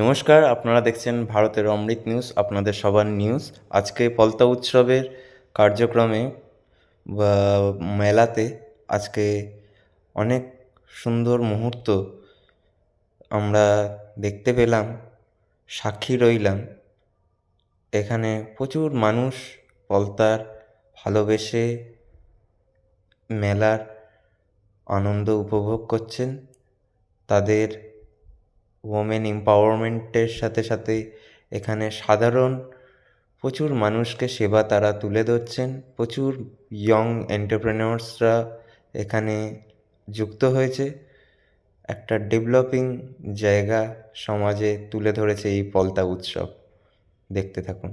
নমস্কার, আপনারা দেখছেন ভারতের অমৃত নিউজ, আপনাদের সবার নিউজ। আজকে পলতা উৎসবের কার্যক্রমে বা মেলাতে আজকে অনেক সুন্দর মুহূর্ত আমরা দেখতে পেলাম, সাক্ষী রইলাম। এখানে প্রচুর মানুষ পলতার ভালোবেসে মেলার আনন্দ উপভোগ করছেন। তাদের ওমেন এম্পাওয়ারমেন্টের সাথে সাথে এখানে সাধারণ প্রচুর মানুষকে সেবা তারা তুলে ধরছেন। প্রচুর ইয়ং এন্টারপ্রেনিয়র্সরা এখানে যুক্ত হয়েছে। একটা ডেভেলপিং জায়গা সমাজে তুলে ধরেছে এই পলতা উৎসব। দেখতে থাকুন।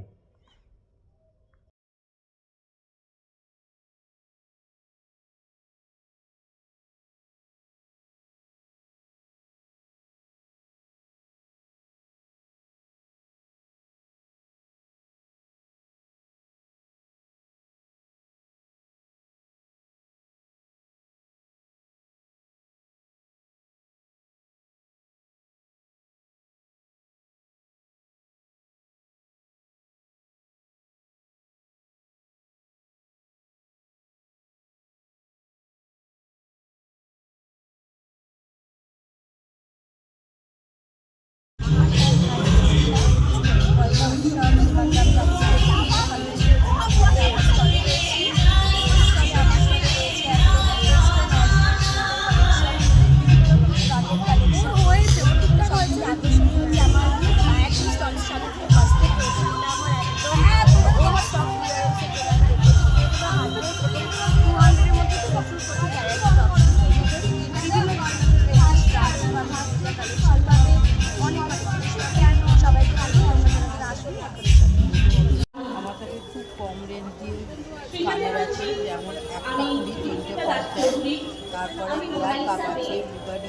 কানের আছে, যেমন 1টা 20, 3টে 50, তারপরে কোয়ার কাপ আছে, বুগাডি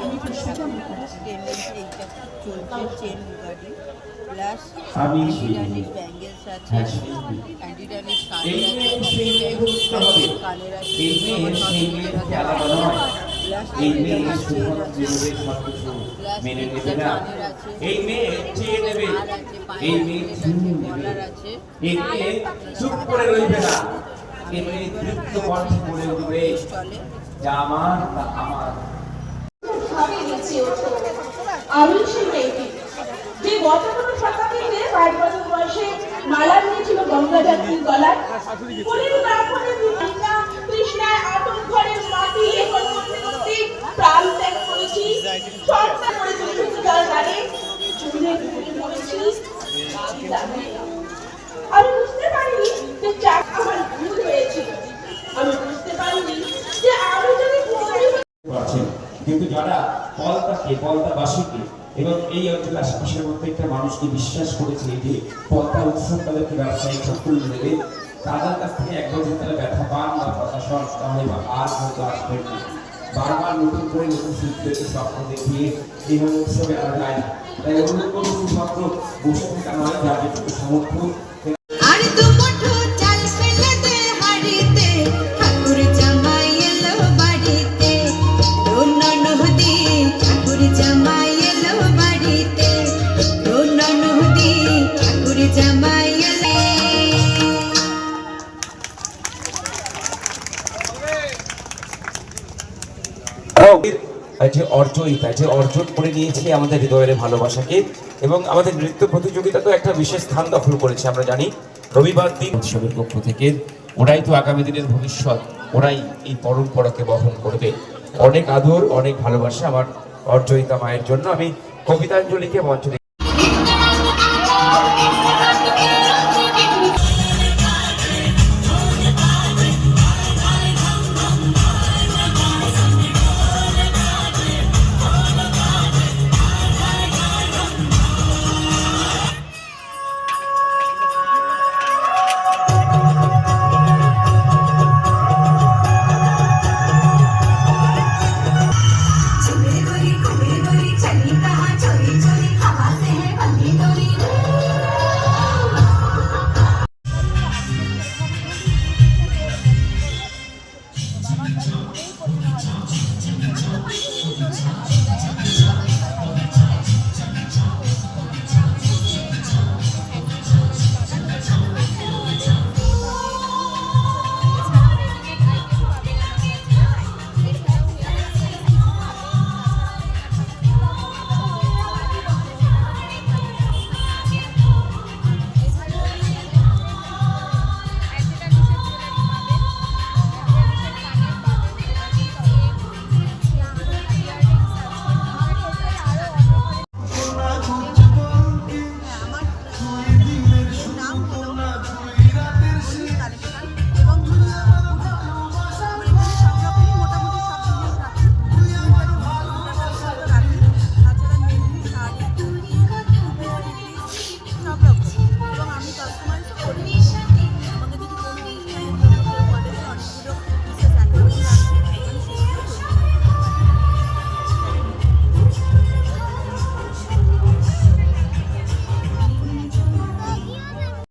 আছে, টেন্ডেন্সি এইটা চলছে, চেন বুগাডি প্লাস অ্যান্টিডানিস ব্যাঙ্গেলস আছে, অ্যান্টিডানিস কানের আছে, কানের আছে, প্লাস অ্যান্টিডানিস চেন আছে, প্লাস কানের আছে, হার আছে, পায়ের আছে, কলার আছে। চুপ করে রইবে না, এমনি তৃপ্ত কণ্ঠে বলে উঠবে যা আমার তা আমার। আমি সেই মেয়েটি যে গত কোনো শতাব্দীতে 5 বছর বয়সে মালা নিয়েছিল গঙ্গা যাত্রীর গলায়। পুরীর ব্রাহ্মণের বিনা কৃষ্ণায় আটক ঘরের মাটি এখন করতে করতে প্রাণ ত্যাগ করেছি, সন্তান করে চলেছি তার গানে চুলে ঘুরে মরেছি। আমি বুঝতে পারিনি যে চাক আমার ভুল হয়েছিল। আমি বুঝতে পারিনি যে আমি যদি কিন্তু যারা পলতাবাসীকে এবং এই অঞ্চলের আশেপাশের প্রত্যেকটা মানুষকে বিশ্বাস করেছে যে পলতা উৎসব তাদেরকে ব্যবসায়িক সাফল্য দেবে, তাদের কাছ থেকে এক বছর তারা ব্যথা পান বা প্রশাসন তাহলে আর হয়তো আসবেন না। বারবার নতুন করে নতুন শিল্পীদেরকে স্বপ্ন দেখিয়ে এইভাবে উৎসবে আনা যায় না। তাই অনুরোধ করবো শুধুমাত্র বসে থাকা নয়, যাদের সামর্থ্য যে অর্জন করে নিয়েছে আমাদের হৃদয়ের ভালোবাসাকে, এবং আমাদের নৃত্য প্রতিযোগিতা তো একটা বিশেষ স্থান দখল করেছে। আমরা জানি রবিবার দিন উৎসবের পক্ষ থেকে ওরাই তো আগামী দিনের ভবিষ্যৎ, ওরাই এই পরম্পরাকে বহন করবে। অনেক আদর, অনেক ভালোবাসা আমার অর্জয়িতা মায়ের জন্য। আমি কবিতাঞ্জলিকে মঞ্চ